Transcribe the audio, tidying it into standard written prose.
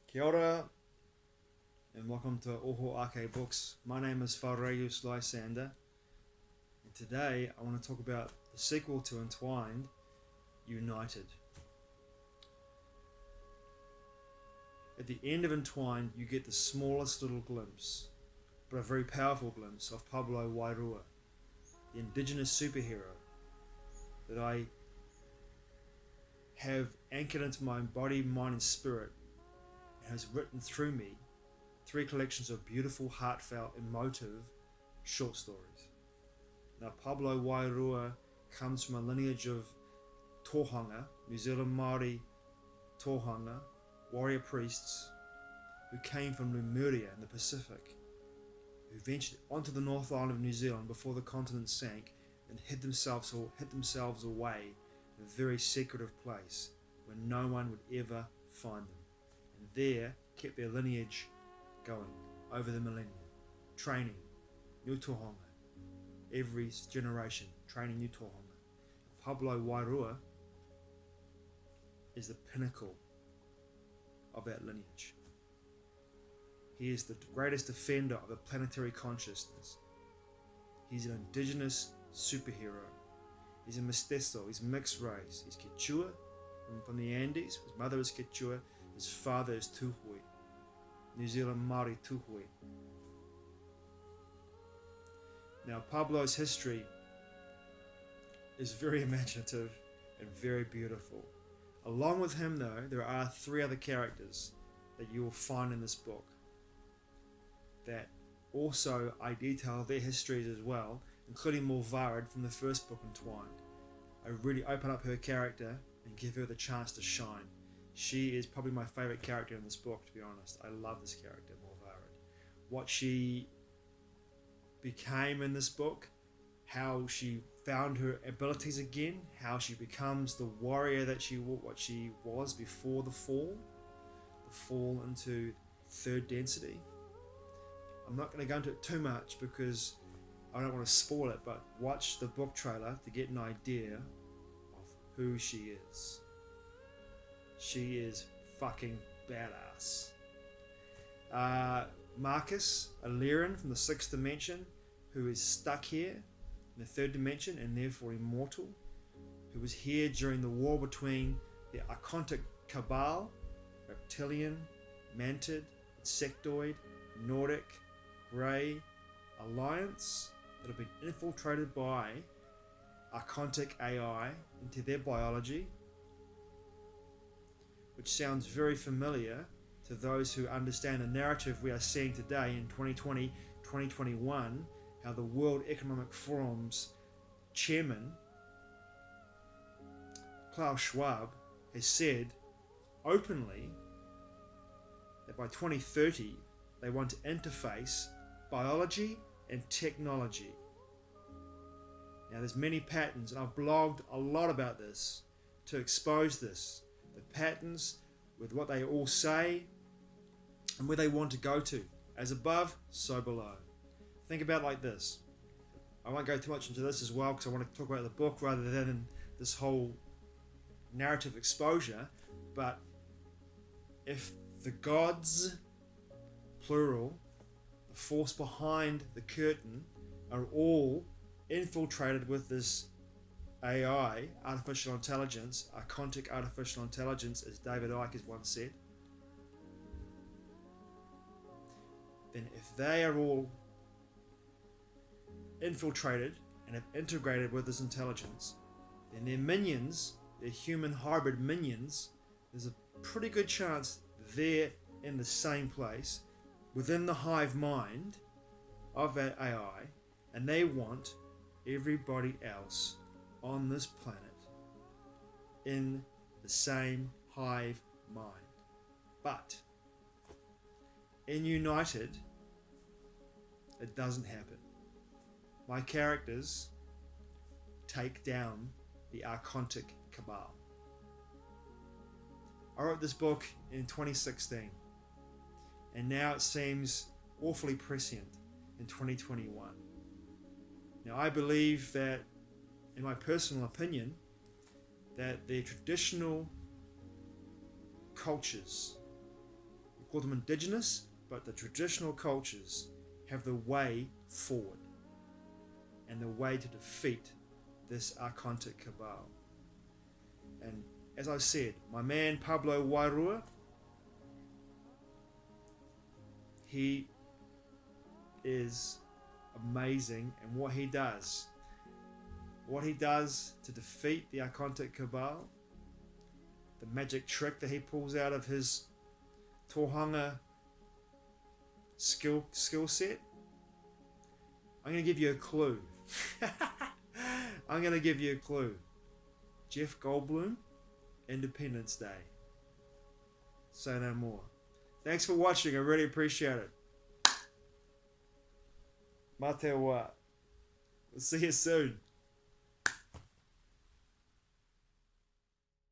Kia ora, and welcome to Oho Icke Books. My name is Wairua Lysander, and today I want to talk about the sequel to Entwined, United. At the end of Entwined, you get the smallest little glimpse, but a very powerful glimpse of Pablo Wairua, the indigenous superhero that I have anchored into my body, mind and spirit, and has written through me 3 collections of beautiful, heartfelt, emotive short stories. Now, Pablo Wairua comes from a lineage of tohunga, New Zealand Māori tohunga, warrior priests who came from Lemuria in the Pacific, who ventured onto the North Island of New Zealand before the continent sank and hid themselves away in a very secretive place where no one would ever find them, and there kept their lineage going over the millennia, training new tohunga, every generation training new tohunga. Pablo Wairua is the pinnacle of that lineage. He is the greatest defender of the planetary consciousness. He's an indigenous superhero. He's a mestizo, he's mixed race. He's Quechua from the Andes. His mother is Quechua, his father is Tuhui, New Zealand Māori Tuhui. Now, Pablo's history is very imaginative and very beautiful. Along with him, though, there are 3 other characters that you will find in this book that also I detail their histories as well, including Buford from the first book, Entwined. I really open up her character and give her the chance to shine. She is probably my favourite character in this book, to be honest. I love this character, Buford. What she became in this book, how she found her abilities again, how she becomes the warrior that she was before the fall into 3rd density. I'm not going to go into it too much because I don't want to spoil it, but watch the book trailer to get an idea of who she is. She is fucking badass. Marcus, a Lyran from the 6th dimension, who is stuck here in the 3rd dimension and therefore immortal, who was here during the war between the Archontic Cabal, reptilian, mantid, insectoid, Nordic, grey alliance that have been infiltrated by Archontic AI into their biology, which sounds very familiar to those who understand the narrative we are seeing today in 2020, 2021, how the World Economic Forum's chairman, Klaus Schwab, has said openly that by 2030 they want to interface biology and technology. Now, there's many patterns, and I've blogged a lot about this to expose this, the patterns with what they all say and where they want to go to. As above, so below. Think about it like this. I won't go too much into this as well because I want to talk about the book rather than this whole narrative exposure, but if the gods, plural, the force behind the curtain, are all infiltrated with this AI, artificial intelligence, Archontic artificial intelligence, as David Icke has once said, then if they are all infiltrated and have integrated with this intelligence, then their minions, their human hybrid minions, there's a pretty good chance they're in the same place within the hive mind of that AI, and they want everybody else on this planet in the same hive mind. But in United, it doesn't happen. My characters take down the Archontic Cabal. I wrote this book in 2016, and now it seems awfully prescient in 2021. Now, I believe that, in my personal opinion, that the traditional cultures call them indigenous, but the traditional cultures have the way forward and the way to defeat this Archontic Cabal. And as I said, my man Pablo Wairua, he is amazing in what he does. What he does to defeat the Archontic Cabal, the magic trick that he pulls out of his Tohanga skill set. I'm going to give you a clue. I'm going to give you a clue. Jeff Goldblum, Independence Day. Say no more. Thanks for watching. I really appreciate it. Mate wa. We'll see you soon.